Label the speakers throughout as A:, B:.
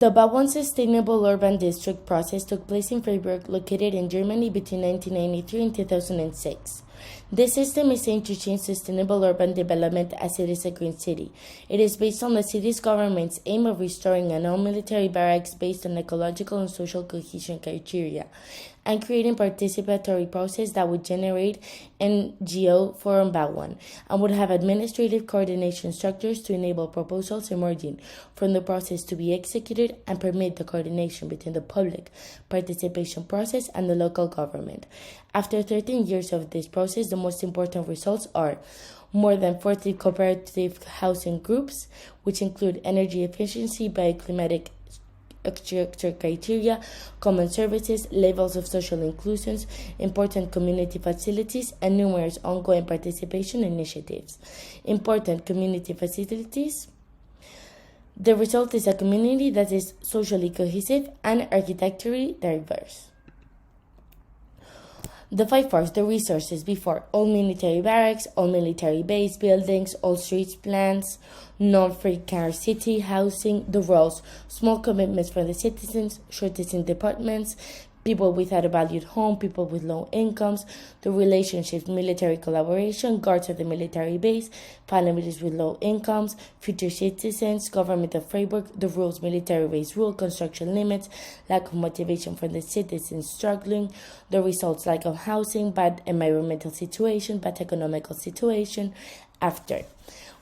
A: The Vauban Sustainable Urban District process took place in Freiburg, located in Germany between 1993 and 2006. This system is aimed to change sustainable urban development as it is a green city. It is based on the city's government's aim of restoring a non-military barracks based on ecological and social cohesion criteria, and creating participatory process that would generate NGO Forum Vauban and would have administrative coordination structures to enable proposals emerging from the process to be executed and permit the coordination between the public participation process and the local government. After 13 years of this process, the most important results are more than 40 cooperative housing groups, which include energy efficiency, bioclimatic structure criteria, common services, levels of social inclusions, important community facilities, and numerous ongoing participation initiatives. Important community facilities. The result is a community that is socially cohesive and architecturally diverse. The 5 parts, the resources before: all military barracks, all military base buildings, all streets plans, non-free car city housing, the roles, small commitments from the citizens, shortages in departments, people without a valued home, people with low incomes, the relationships, military collaboration, guards of the military base, families with low incomes, future citizens, government of Freiburg, the rules, military base rule, construction limits, lack of motivation for the citizens struggling, the results, lack of housing, bad environmental situation, bad economical situation, after.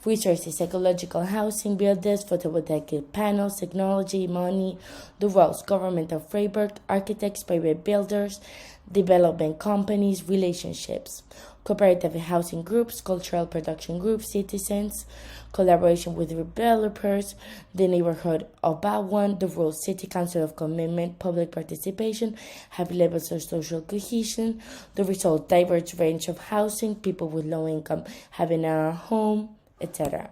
A: Resources, ecological housing, builders, photovoltaic panels, technology, money, the roles, government of Freiburg, architects, private builders, development companies, relationships, cooperative housing groups, cultural production groups, citizens, collaboration with developers, the neighborhood of Vauban, the rules, city council of commitment, public participation, high levels of social cohesion, the result, diverse range of housing, people with low income having a home, etc.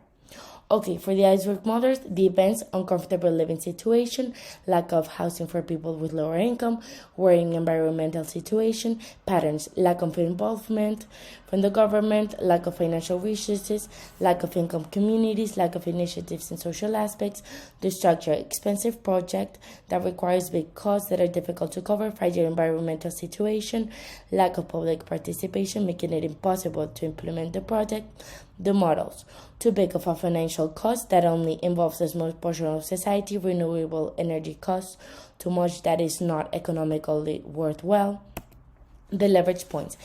A: Okay, for the iceberg models, the events: uncomfortable living situation, lack of housing for people with lower income, worrying environmental situation, patterns: lack of involvement from the government, lack of financial resources, lack of income communities, lack of initiatives in social aspects, the structure: expensive project that requires big costs that are difficult to cover, fragile environmental situation, lack of public participation, making it impossible to implement the project. The models: too big of a financial cost that only involves a small portion of society, renewable energy costs, too much that is not economically worthwhile. The leverage points: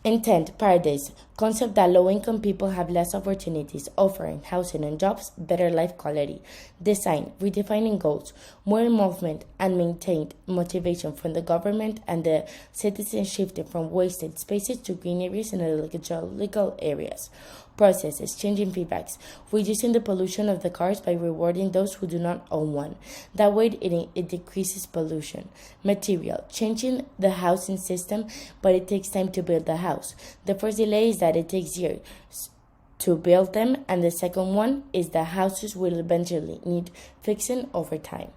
A: intent, paradise, concept that low-income people have less opportunities, offering housing and jobs, better life quality. Design, redefining goals, more involvement and maintained motivation from the government and the citizens, shifting from wasted spaces to green areas and ecological areas. Processes, changing feedbacks, reducing the pollution of the cars by rewarding those who do not own one. That way it decreases pollution. Material, changing the housing system, but it takes time to build the house. The first delay is that it takes years to build them, and the second one is that houses will eventually need fixing over time.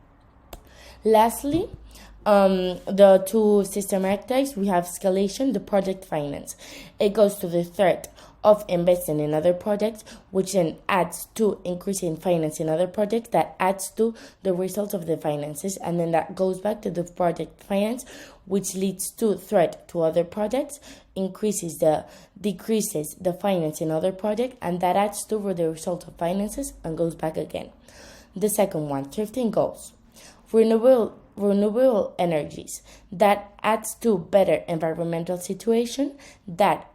A: Lastly, the 2 system archetypes, we have escalation, the project finance. It goes to the threat of investing in other projects, which then adds to increasing finance in other projects, that adds to the result of the finances, and then that goes back to the project finance, which leads to threat to other projects, decreases the finance in other projects, and that adds to the result of finances and goes back again. The second one, 13 goals. Renewable energies, that adds to better environmental situation, that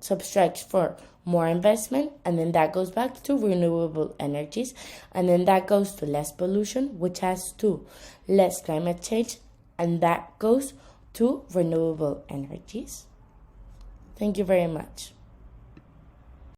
A: subtracts for more investment, and then that goes back to renewable energies, and then that goes to less pollution, which has to less climate change, and that goes to renewable energies. Thank you very much.